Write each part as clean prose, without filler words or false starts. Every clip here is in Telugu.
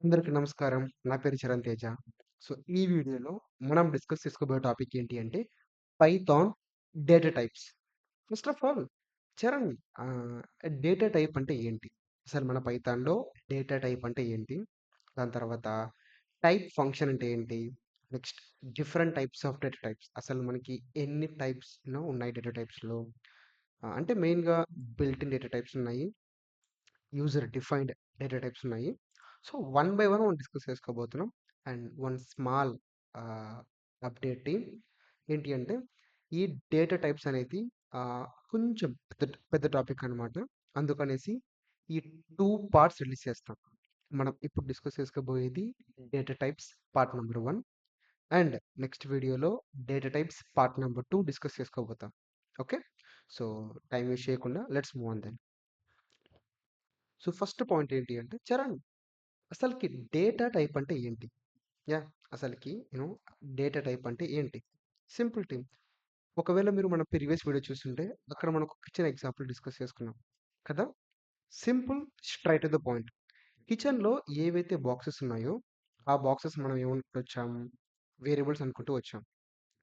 అందరికి నమస్కారం. నా పేరు చరణ్ తేజ. సో, ఈ వీడియోలో మనం డిస్కస్ చేసుకోబోయే టాపిక్ ఏంటి అంటే Python data types. First of all Charan ఆహ్, డేటా టైప్ అంటే ఏంటి? అసలు మన పైథాన్‌లో డేటా టైప్ అంటే ఏంటి? దాని తర్వాత టైప్ ఫంక్షన్ అంటే ఏంటి? Next different types of data types. అసలు మనకి ఎన్ని టైప్స్‌నో ఉన్నాయి డేటా టైప్స్‌లో. అంటే మెయిన్‌గా బిల్ట్ ఇన్ డేటా టైప్స్ ఉన్నాయి. యూజర్ డిఫైన్డ్ డేటా టైప్స్ ఉన్నాయి. సో, వన్ బై వన్ మనం డిస్కస్ చేసుకోబోతున్నాం. అండ్ వన్ స్మాల్ ఆహ్, అప్డేట్ ఏంటి అంటే, ఈ డేటా టైప్స్ అనేది కొంచెం పెద్ద టాపిక్ అనమాట. అందుకనేసి ఈ 2 పార్ట్స్ రిలీజ్ చేస్తాం. మనం ఇప్పుడు డిస్కస్ చేసుకోబోయేది data types part number 1 and next వీడియోలో data types part number 2 discuss చేసుకోబోతాం. ఓకే. సో, టైమ్ వేస్ట్ చేయకుండా let's move on then. So, first point ఏంటి అంటే చరణ్ అసలకి డేటా టైప్ అంటే ఏంటి? యాహ్! అసలకి డేటా టైప్ అంటే ఏంటి? Simple thing. ఒకవేళ మీరు మన ప్రీవియస్ వీడియో చూసుంటే అక్కడ మనం ఒక కిచెన్ ఎగ్జాంపుల్ డిస్కస్ చేసుకున్నాం. కదా! Simple straight to the point. కిచెన్‌లో ఏవైతే బాక్సెస్ ఉన్నాయో, ఆ బాక్సెస్ మనం ఏమనుకుంటూ వచ్చాం? వేరియబుల్స్ అనుకుంటూ వచ్చాం.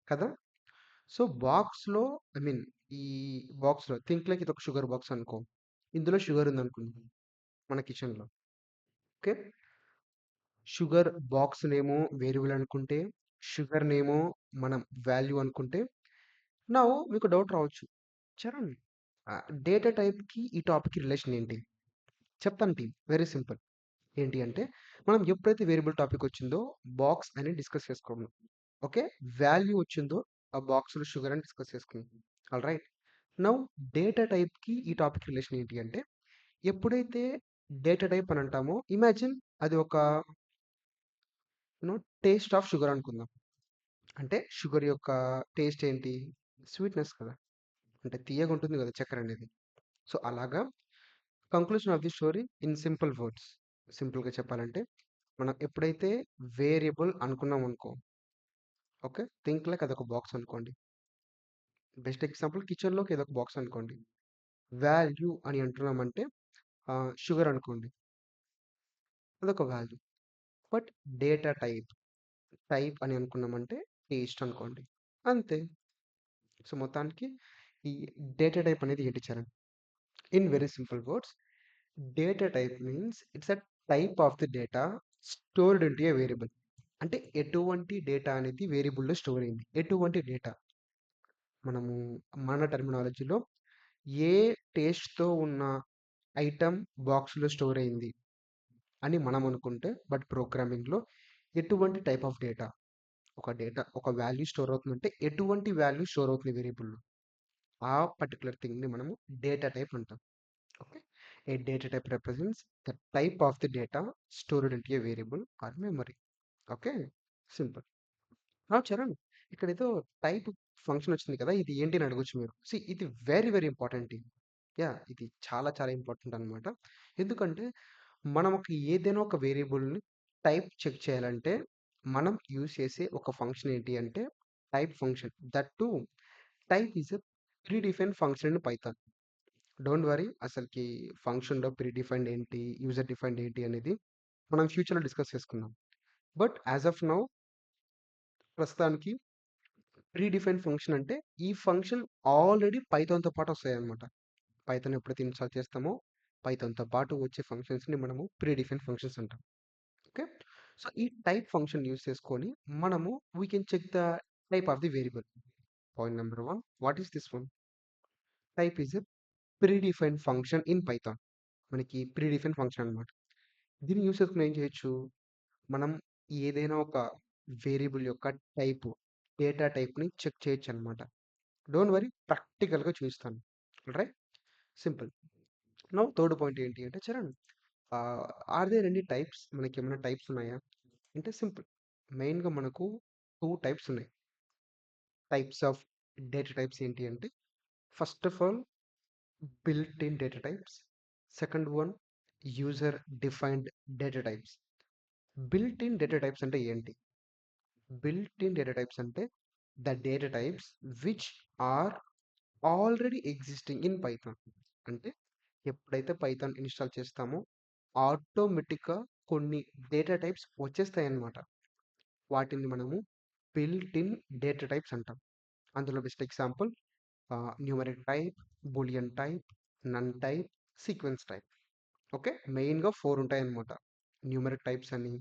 కదా! సో, బాక్స్‌లో ఐ మీన్ ఈ బాక్స్‌లో థింక్ లైక్ ఇదొక షుగర్ బాక్స్ అనుకో. ఇందులో షుగర్ ఉందనుకుందాం మన కిచెన్‌లో. ఓకే. షుగర్ బాక్స్ నేమో వేరియబుల్ అనుకుంటే, షుగర్ నేమో మనం వాల్యూ అనుకుంటే, నౌ మీకు డౌట్ రావచ్చు. చరణ్ డేటా టైప్‌కి ఈ టాపిక్‌కి రిలేషన్ ఏంటి? చెప్తాను వెరీ సింపుల్. ఏంటి అంటే, మనం ఎప్పుడైతే వేరియబుల్ టాపిక్ వచ్చిందో బాక్స్ అని డిస్కస్ చేసుకున్నాం. ఓకే. వాల్యూ వచ్చిందో ఆ బాక్స్‌లో షుగర్ అని డిస్కస్ చేసుకున్నాం. ఆల్‌రైట్. నౌ డేటా టైప్‌కి ఈ టాపిక్ రిలేషన్ ఏంటి అంటే, ఎప్పుడైతే డేటా టైప్ అని అంటామో ఇమాజిన్ అది ఒక టేస్ట్ ఆఫ్ షుగర్ అనుకుందాం. అంటే షుగర్ యొక్క టేస్ట్ ఏంటి? స్వీట్‌నెస్ కదా! అంటే తియ్యగుంటుంది గదా! చక్కెరనేది. సో, అలాగా conclusion of the story in simple words. సింపుల్‌గా చెప్పాలంటే, మనం ఎప్పుడైతే వేరియబుల్ అనుకున్నామనుకో, ఓకే. థింక్ లైక్ అదొక బాక్స్ అనుకోండి. బెస్ట్ ఎగ్జాంపుల్ కిచెన్‌లోకి ఏదో ఒక బాక్స్ అనుకోండి. వాల్యూ అని అంటున్నామంటే షుగర్ అనుకోండి. అదొక value. But data type, type అని అనుకున్నామంటే టేస్ట్ అనుకోండి. అంతే. సో, మొత్తానికి ఈ డేటా టైప్ అనేది ఏంటి Charan? In very simple words data type means it's a type of the data stored into A variable. అంటే ఎటువంటి డేటా అనేది వేరియబుల్‌లో స్టోర్ అయింది. ఎటువంటి డేటా మనము మన టర్మినాలజీలో ఏ టేస్ట్‌తో ఉన్న ఐటెమ్ బాక్స్‌లో స్టోర్ అయింది అని మనం అనుకుంటే, బట్ ప్రోగ్రామింగ్‌లో ఎటువంటి టైప్ ఆఫ్ డేటా ఒక వాల్యూ స్టోర్ అవుతుందంటే ఎటువంటి వాల్యూ స్టోర్ అవుతుంది వేరియబుల్‌లో. ఆ పర్టిక్యులర్ థింగ్‌ని మనము డేటా టైప్ అంటాం. Okay. A data type represents the type of the data stored into a variable or memory. Okay. Simple. Charan ఇక్కడేదో టైప్ ఫంక్షన్ వచ్చింది కదా! ఇది ఏంటి అని అడగొచ్చు మీరు. ఇది very very important thing. Yeah! ఇది చాలా చాలా ఇంపార్టెంట్ అన్నమాట. ఎందుకంటే మనం ఏదైనా ఒక వేరియబుల్‌ని టైప్ చెక్ చేయాలంటే మనం యూజ్ చేసే ఒక ఫంక్షన్ ఏంటి అంటే type function. That two type is a predefined function in Python. Don't worry అసలకి ఫంక్షన్‌లో ప్రీ డిఫైన్డ్ ఏంటి? యూజర్ డిఫైన్డ్ ఏంటి అనేది మనం ఫ్యూచర్‌లో డిస్కస్ చేసుకుందాం. బట్ యాస్ ఆఫ్ నౌ ప్రస్తుతానికి ప్రీ డిఫైన్డ్ ఫంక్షన్ అంటే ఈ ఫంక్షన్ ఆల్రెడీ పైథాన్‌తో పాటు వస్తాయన్నమాట. పైథాన్ ఎప్పుడైతే ఇన్‌స్టాల్ చేస్తామో పైథాన్‌తో పాటు వచ్చే ఫంక్షన్స్‌ని మనము ప్రీ డిఫైన్డ్ ఫంక్షన్స్ అంటాం. ఓకే. సో, ఈ టైప్ ఫంక్షన్ యూజ్ చేసుకొని మనము we can check the type of the variable. Point number 1 what is this one? Type is a predefined function in Python. మనకి ప్రీ డిఫైన్డ్ ఫంక్షన్ అన్నమాట. దీన్ని యూజ్ చేసుకొని ఏం చేయొచ్చు? మనం ఏదైనా ఒక వేరియబుల్ యొక్క టైపు, డేటా టైప్‌ని చెక్ చేయొచ్చనమాట. డోంట్ వరీ ప్రాక్టికల్‌గా చూపిస్తాను. Right? Simple. Now third point ఏంటి అంటే Charan uh, are there any types? మనకేమైనా టైప్స్ ఉన్నాయా? అంటే సింపుల్. మెయిన్‌గా మనకు 2 టైప్స్ ఉన్నాయి. టైప్స్ ఆఫ్ డేటా టైప్స్ ఏంటి అంటే first of all built in data types. Second one user defined data types. Built in data types అంటే ఏంటి? బిల్ట్ ఇన్ డేటా టైప్స్ అంటే the data types which are already existing in Python. అంటే ఎప్పుడైతే పైథాన్ ఇన్‌స్టాల్ చేస్తామో ఆటోమేటిక్‌గా కొన్ని డేటా టైప్స్ వచ్చేస్తాయన్నమాట. వాటిని మనము బిల్ట్ ఇన్ డేటా టైప్స్ అంటాం. అందులో best example numeric type, boolean type, none type, sequence type. Okay, మెయిన్గా 4 ఉంటాయన్నమాట. న్యూమరిక్ టైప్స్ అని,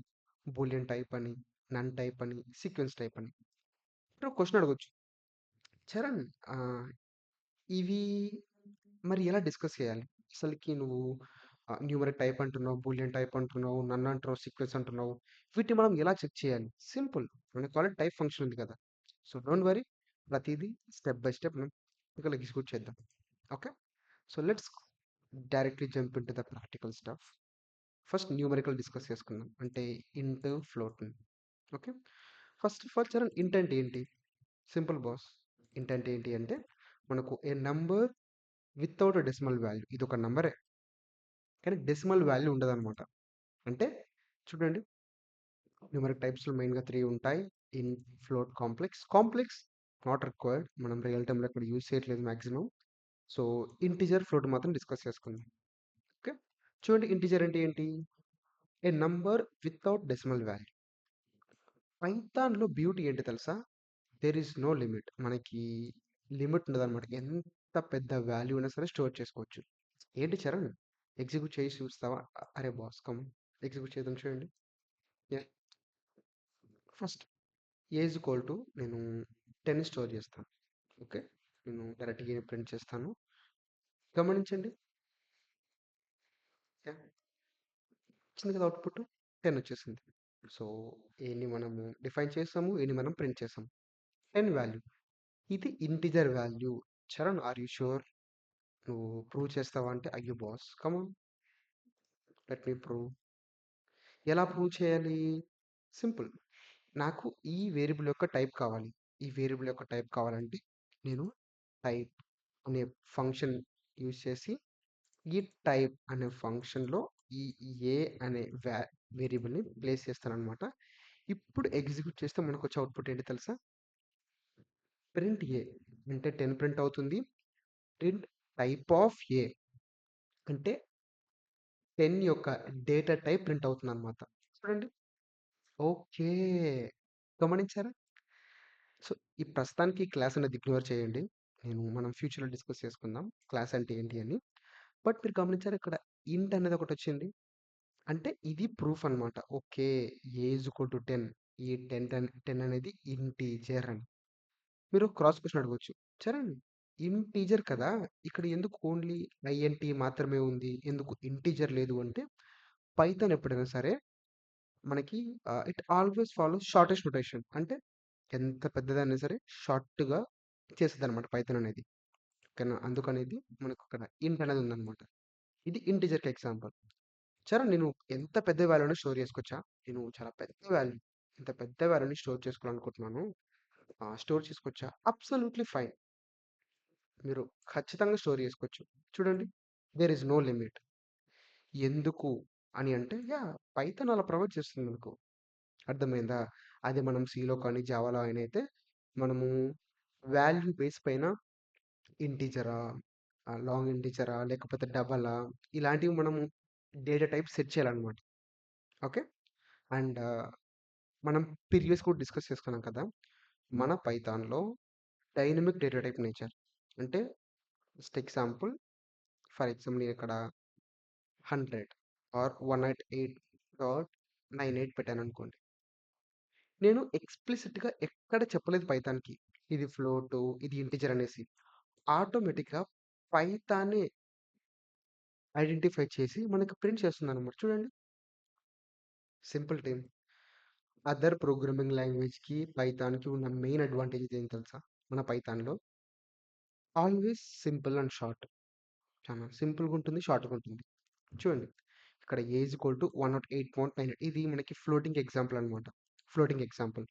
బూలియన్ టైప్ అని, నన్ టైప్ అని, సీక్వెన్స్ టైప్ అని. ఇప్పుడు క్వశ్చన్ అడగొచ్చు, చరణ్, ఇవి మరి ఎలా డిస్కస్ చేయాలి? అసలుకి నువ్వు న్యూమరిక్ టైప్ అంటున్నావు, బూలియన్ టైప్ అంటున్నావు, నన్ను అంటున్నావు, సీక్వెన్స్ అంటున్నావు. వీటిని మనం ఎలా చెక్ చేయాలి? సింపుల్, మనకి ఆల్రెడీ టైప్ ఫంక్షన్ ఉంది కదా. సో డోంట్ వరీ, ప్రతిదీ స్టెప్ బై స్టెప్ మనం ఎగ్జిక్యూట్ చేద్దాం. Okay, so let's directly jump in to the practical stuff. First numerical discuss చేసుకుందాం, అంటే ఇంట్, float. Okay, first of all Charan, ఇంట్ అంటే ఏంటి? Simple boss. ఇంట్ అంటే ఏంటి అంటే మనకు ఏ నంబర్ వితౌట్ డెసిమల్ వాల్యూ. ఇది ఒక నంబరే కానీ డెసిమల్ వాల్యూ ఉండదన్నమాట. అంటే చూడండి, న్యూమరిక్ టైప్స్లో మెయిన్గా 3 ఉంటాయి. Int, float, complex. Complex not required, మనం రియల్ టైంలో ఇక్కడ యూజ్ చేయట్లేదు మ్యాక్సిమం. సో ఇంటిజర్, ఫ్లోట్ మాత్రం డిస్కస్ చేసుకుందాం. ఓకే, చూడండి, ఇంటిజర్ అంటే ఏంటి? A number without decimal value. పైథాన్లో బ్యూటీ ఏంటి తెలుసా? There is no limit. మనకి లిమిట్ ఉండదన్నమాట. ఎంత పెద్ద వాల్యూ అయినా సరే స్టోర్ చేసుకోవచ్చు. ఏంటి చరణ్, ఎగ్జిక్యూట్ చేసి చూస్తావా? అరే బాస్, కమ్, ఎగ్జిక్యూట్ చేద్దాం, చూడండి. ఫస్ట్ ఏజ్ ఈక్వల్ టు నేను 10 స్టోర్ చేస్తాను. ఓకే, నేను డైరెక్ట్గా ప్రింట్ చేస్తాను. గమనించండి, Yeah, వచ్చింది కదా అవుట్పుట్, 10 వచ్చేసింది. సో ఏని మనము డిఫైన్ చేసాము, ఏని మనం ప్రింట్ చేసాము. 10 వాల్యూ, ఇది integer value. Charan, are you sure? నువ్వు ప్రూవ్ చేస్తావా అంటే, అయ్యో boss, come on, let me prove. ఎలా ప్రూవ్ చేయాలి? సింపుల్, నాకు ఈ వేరియబుల్ యొక్క టైప్ కావాలి. ఈ వేరియబుల్ యొక్క టైప్ కావాలంటే నేను టైప్ అనే ఫంక్షన్ యూజ్ చేసి ఈ టైప్ అనే ఫంక్షన్లో ఈ ఏ అనే వేరియబుల్ని ప్లేస్ చేస్తానన్నమాట. ఇప్పుడు ఎగ్జిక్యూట్ చేస్తే మనకు వచ్చే అవుట్పుట్ ఏంటి తెలుసా? ప్రింట్ ఏ అంటే 10 ప్రింట్ అవుతుంది. ప్రింట్ టైప్ ఆఫ్ ఏ అంటే 10 యొక్క డేటా టైప్ ప్రింట్ అవుతుంది అనమాట. చూడండి, ఓకే, గమనించారా? సో ఈ ప్రస్తుతానికి క్లాస్ అనేది ఇగ్నోర్ చేయండి. మనం ఫ్యూచర్లో డిస్కస్ చేసుకుందాం క్లాస్ అంటే ఏంటి అని. బట్ మీరు గమనించారా, ఇక్కడ ఇంట్ అనేది ఒకటి వచ్చింది. అంటే ఇది ప్రూఫ్ అన్నమాట. ఓకే, ఏజ్ ఈక్వల్ టు 10, ఈ 10 అనేది ఇంటీజర్ అని. మీరు క్రాస్ క్వశ్చన్ అడగొచ్చు, చరణ్, ఇంటీజర్ కదా, ఇక్కడ ఎందుకు ఓన్లీ ఐఎన్టీ మాత్రమే ఉంది, ఎందుకు ఇంటీజర్ లేదు అంటే, పైథాన్ ఎప్పుడైనా సరే మనకి it always follow shortest notation. అంటే ఎంత పెద్దదైనా సరే షార్ట్గా చేస్తుంది అనమాట పైథాన్ అనేది. ఓకేనా, అందుకనేది మనకు అక్కడ ఇంట్ అనేది ఉందన్నమాట. ఇది ఇంటీజర్కి ఎగ్జాంపుల్. సరే, నేను ఎంత పెద్ద వాల్యూని స్టోర్ చేసుకోవచ్చా? నేను చాలా పెద్ద వాల్యూ, ఇంత పెద్ద వాల్యూని స్టోర్ చేసుకోవాలనుకుంటున్నాను. స్టోర్ చేసుకోవచ్చా? Absolutely fine. మీరు ఖచ్చితంగా స్టోర్ చేసుకోవచ్చు. చూడండి, దేర్ ఇస్ నో లిమిట్. ఎందుకు అని అంటే, పైథాన్ అలా ప్రొవైడ్ చేస్తుంది మనకు. అర్థమైందా? అది మనం సీలో కానీ జావాలో అయినా అయితే మనము వాల్యూ బేస్ పైన ఇంటీజరా, లాంగ్ ఇంటీజరా, లేకపోతే డబలా, ఇలాంటివి మనము డేటా టైప్ సెట్ చేయాలన్నమాట. ఓకే, అండ్ మనం ప్రీవియస్ కూడా డిస్కస్ చేసుకున్నాం కదా, మన పైథాన్లో డైనమిక్ డేటా టైప్ నేచర్ అంటే, జస్ట్ ఎగ్జాంపుల్, ఫర్ ఎగ్జాంపుల్ నేను ఇక్కడ 100 ఆర్ 198.98 పెట్టాను అనుకోండి. నేను ఎక్స్ప్లిసిట్గా ఎక్కడ చెప్పలేదు పైథాన్కి ఇది ఫ్లోట్, ఇది ఇంటిజర్ అనేసి. ఆటోమేటిక్గా పైథానే ఐడెంటిఫై చేసి మనకి ప్రింట్ చేస్తుంది అనమాట. చూడండి, సింపుల్ టీమ్. అదర్ ప్రోగ్రామింగ్ లాంగ్వేజ్కి పైథాన్కి ఉన్న మెయిన్ అడ్వాంటేజ్ ఏం తెలుసా? మన పైథాన్లో ఆల్వేస్ సింపుల్ అండ్ షార్ట్. చాలా సింపుల్గా ఉంటుంది, షార్ట్గా ఉంటుంది. చూడండి, ఇక్కడ ఏజ్ ఈక్వల్ టు 108.98, ఇది మనకి ఫ్లోటింగ్ ఎగ్జాంపుల్ అనమాట. ఫ్లోటింగ్ ఎగ్జాంపుల్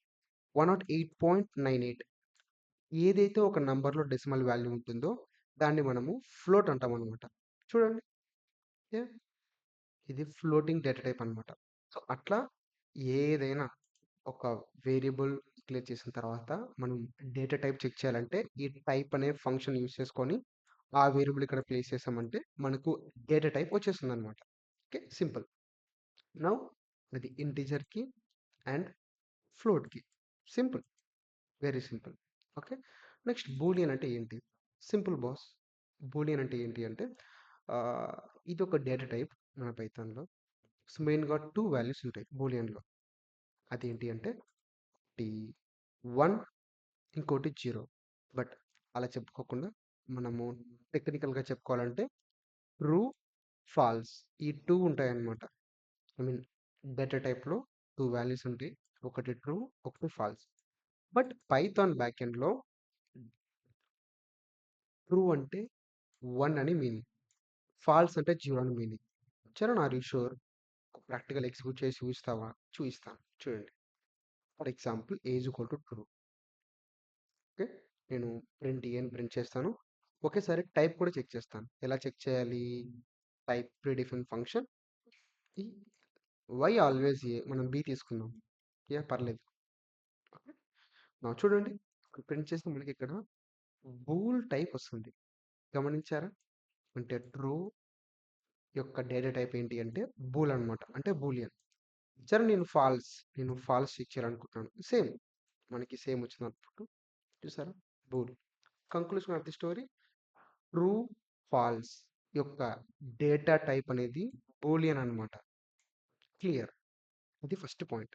108.98, ఏదైతే ఒక నంబర్లో డెసిమల్ వాల్యూ ఉంటుందో దాన్ని మనము ఫ్లోట్ అంటాం అనమాట. చూడండి, ఏ, ఇది ఫ్లోటింగ్ డేటా టైప్ అనమాట. సో అట్లా ఏదైనా ఒక వేరియబుల్ డిక్లేర్ చేసిన తర్వాత మనం డేటా టైప్ చెక్ చేయాలంటే ఈ టైప్ అనే ఫంక్షన్ యూస్ చేసుకొని ఆ వేరియబుల్ ఇక్కడ ప్లేస్ చేసామంటే మనకు డేటా టైప్ వచ్చేస్తుంది అనమాట. Okay, simple. నౌ అది ఇంటిజర్‌కి అండ్ ఫ్లోట్‌కి. Simple. Very simple. Okay. Next boolean అంటే ఏంటి? Simple boss. బూలియన్ అంటే ఏంటి అంటే ఆహ్, ఇదొక డేటా టైప్ మన పైథాన్‌లో. సో, మెయిన్‌గా 2 వాల్యూస్ ఉంటాయి బూలియన్‌లో. అదేంటి అంటే ఒకటి 1 ఇంకోటి 0. బట్ అలా చెప్పుకోకుండా మనము టెక్నికల్‌గా చెప్పుకోవాలంటే ట్రూ, ఫాల్స్ ఈ 2 ఉంటాయన్నమాట. ఐ మీన్ డేటా టైప్‌లో 2 వాల్యూస్ ఉంటాయి. ఒకటి ట్రూ, ఒకటి ఫాల్స్. బట్ పైథాన్ బ్యాక్‌ఎండ్‌లో ట్రూ అంటే 1 అని మీనింగ్. ఫాల్స్ అంటే 0 అని meaning. Charan are you sure? Practical execute చేసి చూపిస్తావా? చూపిస్తాను. చూడండి. For example age equal to true. Okay. నేను ప్రింట్ ఏ అని ప్రింట్ చేస్తాను. ఒకేసారి టైప్ కూడా చెక్ చేస్తాను. ఎలా చెక్ చేయాలి? టైప్ ప్రీడిఫైన్ ఫంక్షన్ ఈ వై ఆల్వేస్ ఏ మనం బి తీసుకుందాం. పర్లేదు. ఓకే. నా చూడండి. ప్రింట్ చేస్తే మనకి ఇక్కడ బూల్ టైప్ వస్తుంది. గమనించారా? అంటే ట్రూ యొక్క డేటా టైప్ ఏంటి అంటే బూల్ అన్నమాట. అంటే బూలియన్. సరే నేను ఫాల్స్ చెక్ చేయాలనుకుంటున్నాను. సేమ్ మనకి సేమ్ వచ్చిన అవుట్‌పుట్ చూసారా? Bool. Conclusion of the story true, false యొక్క డేటా టైప్ అనేది బూలియన్ అన్నమాట. క్లియర్. అది ఫస్ట్ పాయింట్.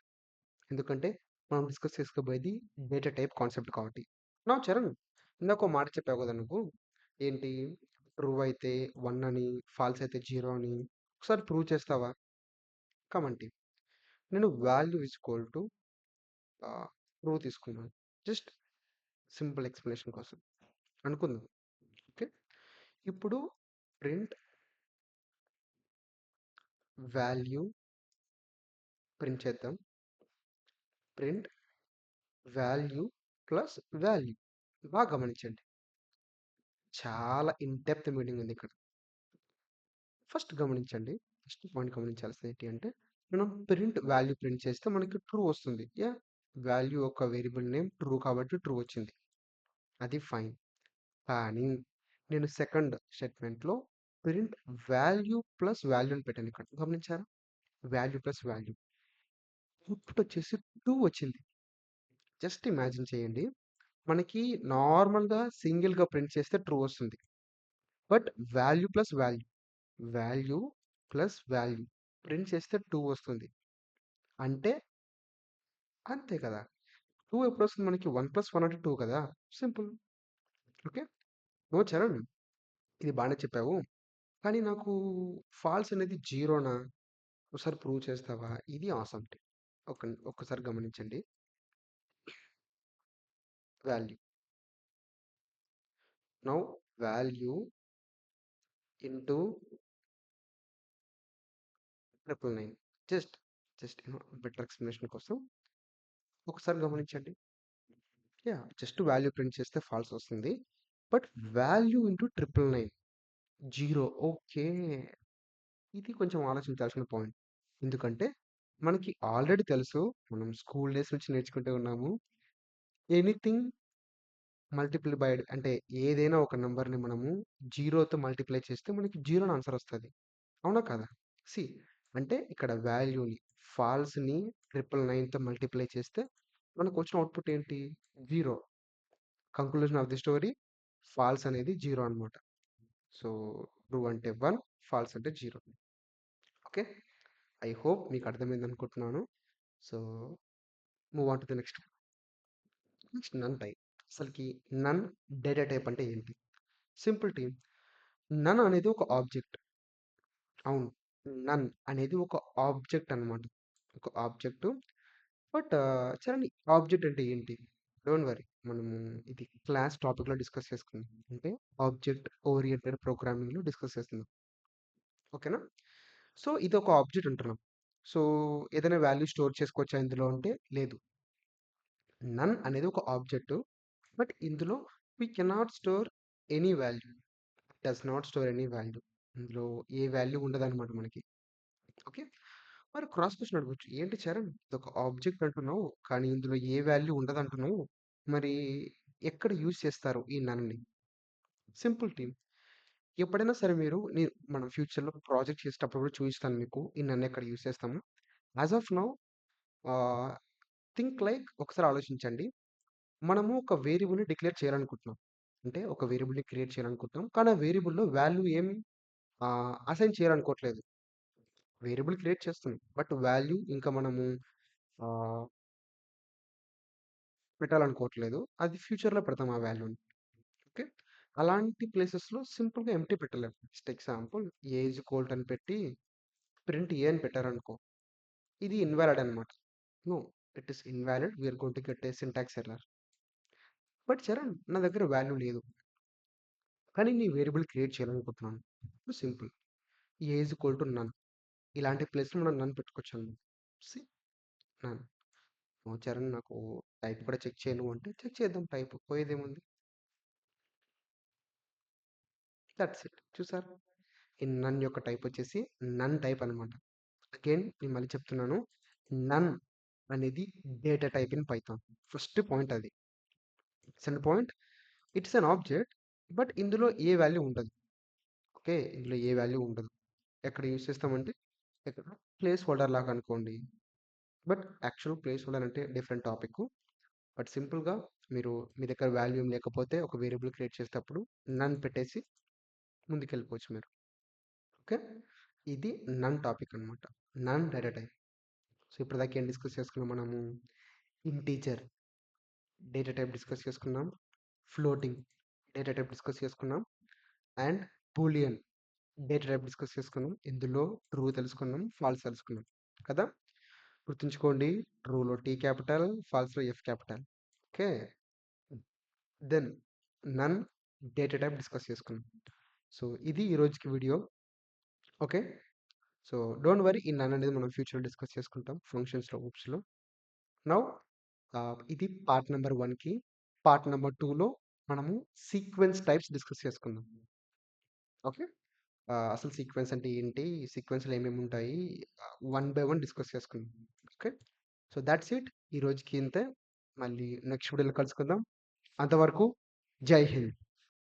ఎందుకంటే మనం డిస్కస్ చేసుకోబోయేది డేటా టైప్ కాన్సెప్ట్ కాబట్టి. నా చరణ్ ఇందాక ఒక మాట చెప్పావు కదా నువ్వు. ఏంటి? ట్రూ అయితే 1 అని, ఫాల్స్ అయితే 0 అని. ఒకసారి ప్రూవ్ చేస్తావా? కమంటి. నేను value is equal to true తీసుకున్నాను. జస్ట్ సింపుల్ ఎక్స్‌ప్లనేషన్ కోసం. అనుకుందాం. ఓకే. ఇప్పుడు ప్రింట్ వాల్యూ ప్రింట్ చేద్దాం. Print value plus value. బాగా గమనించండి. చాలా ఇన్ డెప్త్ మీనింగ్ ఉంది ఇక్కడ. ఫస్ట్ గమనించండి. ఫస్ట్ పాయింట్ గమనించాల్సింది ఏంటి అంటే, మనం వాల్యూ ప్రింట్ చేస్తే మనకి ట్రూ వస్తుంది. వాల్యూ ఒక వేరియబుల్ నేమ్ ట్రూ కాబట్టి ట్రూ వచ్చింది. అది ఫైన్. కానీ నేను సెకండ్ స్టేట్మెంట్‌లో ప్రింట్ వాల్యూ ప్లస్ వాల్యూ అని పెట్టాను ఇక్కడ. గమనించారా? Value plus value. అవుట్‌పుట్ వచ్చేసి 2 వచ్చింది. జస్ట్ ఇమాజిన్ చేయండి. మనకి నార్మల్‌గా సింగిల్‌గా ప్రింట్ చేస్తే ట్రూ వస్తుంది. But value plus value, value plus value print చేస్తే 2 వస్తుంది. అంటే అంతే కదా! 2 ఎప్పుడొస్తుంది మనకి 1 + 1 అంటే 2 కదా! సింపుల్. ఓకే. నో చరణ్ ఇది బానే చెప్పావు. కానీ నాకు ఫాల్స్ అనేది 0నా? ఒకసారి ప్రూవ్ చేస్తావా? ఇది ఆసమ్ టిప్. ఒక్కసారి గమనించండి. Value. Now value into 999. Just better explanation కోసం ఒకసారి గమనించండి. జస్ట్ వాల్యూ ప్రింట్ చేస్తే ఫాల్స్ వస్తుంది. But value into 999 0 okay. ఇది కొంచెం ఆలోచించాల్సిన పాయింట్. ఎందుకంటే మనకి ఆల్రెడీ తెలుసు. మనం స్కూల్ డేస్ నుంచి నేర్చుకుంటూ ఉన్నాము. ఎనీథింగ్ మల్టిపుల్ బై అంటే ఏదైనా ఒక నంబర్‌ని మనము 0తో మల్టిప్లై చేస్తే మనకి 0 అని ఆన్సర్ వస్తది. అవునా కాదా? సీ అంటే ఇక్కడ వాల్యూని ఫాల్స్‌ని 999తో మల్టిప్లై చేస్తే మనకొచ్చిన అవుట్‌పుట్ ఏంటి? 0. Conclusion of the story false అనేది 0 అన్నమాట. సో, ట్రూ అంటే 1, ఫాల్స్ అంటే 0. ఓకే. ఐ హోప్ మీకు అర్థమైందనుకుంటున్నాను. So, move on to the next. Next none type. అసలకి నన్ డేటా టైప్ అంటే ఏంటి? Simple team. నన్ అనేది ఒక ఆబ్జెక్ట్. అవును. నన్ అనేది ఒక ఆబ్జెక్ట్ అన్నమాట. ఒక ఆబ్జెక్ట్. బట్ చరణ్ ఆబ్జెక్ట్ అంటే ఏంటి? Don't worry. మనము ఇది క్లాస్ టాపిక్‌లో డిస్కస్ చేసుకుందాం. అంటే ఆబ్జెక్ట్ ఓరియెంటెడ్ ప్రోగ్రామింగ్‌లో డిస్కస్ చేస్తున్నాం. ఓకేనా? సో, ఇదొక ఆబ్జెక్ట్ అంటున్నాం. సో, ఏదైనా వాల్యూ స్టోర్ చేసుకోవచ్చా ఇందులో అంటే లేదు. నన్ అనేది ఒక ఆబ్జెక్ట్. బట్ ఇందులో we cannot store any value. Does not store any value. ఇందులో ఏ వాల్యూ ఉండదన్నమాట మనకి. ఓకే. మరి క్రాస్ క్వెషన్ అడగొచ్చు. ఏంటి చరణ్ ఇదొక ఆబ్జెక్ట్ అంటున్నావు. కానీ ఇందులో ఏ వాల్యూ ఉండదంటున్నావు. మరి ఎక్కడ యూజ్ చేస్తారు ఈ నన్‌ని? Simple team. ఎప్పుడైనా సరే మీరు మనం ఫ్యూచర్‌లో ప్రాజెక్ట్ చేసేటప్పుడు కూడా చూపిస్తాను మీకు ఈ నన్ను ఎక్కడ యూజ్ చేస్తామో. యాజ్ ఆఫ్ నౌ ఆహ్, థింక్ లైక్ ఒకసారి ఆలోచించండి. మనము ఒక వేరియబుల్‌ని డిక్లేర్ చేయాలనుకుంటున్నాం. అంటే ఒక వేరియబుల్‌ని క్రియేట్ చేయాలనుకుంటున్నాం. కానీ ఆ వేరియబుల్‌లో వాల్యూ ఏమి అసైన్ చేయాలనుకోవట్లేదు. వేరియబుల్ క్రియేట్ చేస్తున్నాం. బట్ వాల్యూ ఇంకా మనము ఆహ్, పెట్టాలనుకోవట్లేదు. అది ఫ్యూచర్‌లో పెడతాం ఆ వాల్యూని. ఓకే. అలాంటి ప్లేసెస్‌లో సింపుల్‌గా ఎంప్టీ పెట్టలేం. Just example a is equal to అని పెట్టి ప్రింట్ ఏ అని పెట్టారనుకో. ఇది ఇన్వాలిడ్ అనమాట. No, it is invalid. We are going to get a syntax error. But Charan నా దగ్గర వాల్యూ లేదు. కానీ నీ వేరియబుల్ క్రియేట్ చేయాలనుకుంటున్నాను. ఇప్పుడు simple. A is equal to none. ఇలాంటి ప్లేస్‌లో మనం నన్ పెట్టుకోవచ్చండి. సి నన్. ఓహ్! చరణ్ నాకు టైప్ కూడా చెక్ చేయను అంటే చెక్ చేద్దాం టైప్. పోయేదేముంది? That's it. చూసారా? ఈ నన్ యొక్క టైప్ వచ్చేసి నన్ టైప్ అనమాట. అగైన్ నేను మళ్ళీ చెప్తున్నాను. నన్ అనేది data type in Python. First point అది. Second point it's an object. But ఇందులో ఏ వాల్యూ ఉండదు. ఓకే. ఇందులో ఏ వాల్యూ ఉండదు. ఎక్కడ యూజ్ చేస్తామంటే ఇక్కడ ప్లేస్ హోల్డర్ లాగా అనుకోండి. బట్ యాక్చువల్ ప్లేస్ హోల్డర్ అంటే డిఫరెంట్ టాపిక్. బట్ సింపుల్‌గా మీరు మీ దగ్గర వాల్యూ ఏం లేకపోతే ఒక వేరియబుల్ క్రియేట్ చేసేటప్పుడు నన్ పెట్టేసి ముందుకెళ్ళిపోవచ్చు మీరు. ఓకే. ఇది నన్ టాపిక్ అనమాట. నన్ డేటా టైప్. సో ఇప్పటిదాకా ఏం డిస్కస్ చేసుకున్నాం మనము? ఇంటీజర్ డేటా టైప్ డిస్కస్ చేసుకున్నాం. ఫ్లోటింగ్ డేటా టైప్ డిస్కస్ చేసుకున్నాం. And boolean data type discuss చేసుకున్నాం. ఇందులో ట్రూ తెలుసుకున్నాం, ఫాల్స్ తెలుసుకున్నాం కదా. గుర్తుంచుకోండి, ట్రూలో టీ క్యాపిటల్, ఫాల్స్లో F capital. Okay. Then none data type discuss చేసుకున్నాం. సో ఇది ఈ రోజుకి video. Okay. So don't worry, ఈ నన్ అనేది మనం ఫ్యూచర్లో డిస్కస్ చేసుకుంటాం ఫంక్షన్స్లో, ఊప్స్లో. నౌ ఇది పార్ట్ నెంబర్ 1కి. పార్ట్ నెంబర్ 2లో మనము సీక్వెన్స్ టైప్స్ డిస్కస్ చేసుకుందాం. ఓకే. అసలు సీక్వెన్స్ అంటే ఏంటి? సీక్వెన్స్‌లో ఏమేమి ఉంటాయి? వన్ బై వన్ డిస్కస్ చేసుకుందాం. ఓకే. So thoughts it. ఈ రోజుకి ఇంతే. మళ్ళీ నెక్స్ట్ వీడియోలో కలుసుకుందాం. అంతవరకు జై హింద్.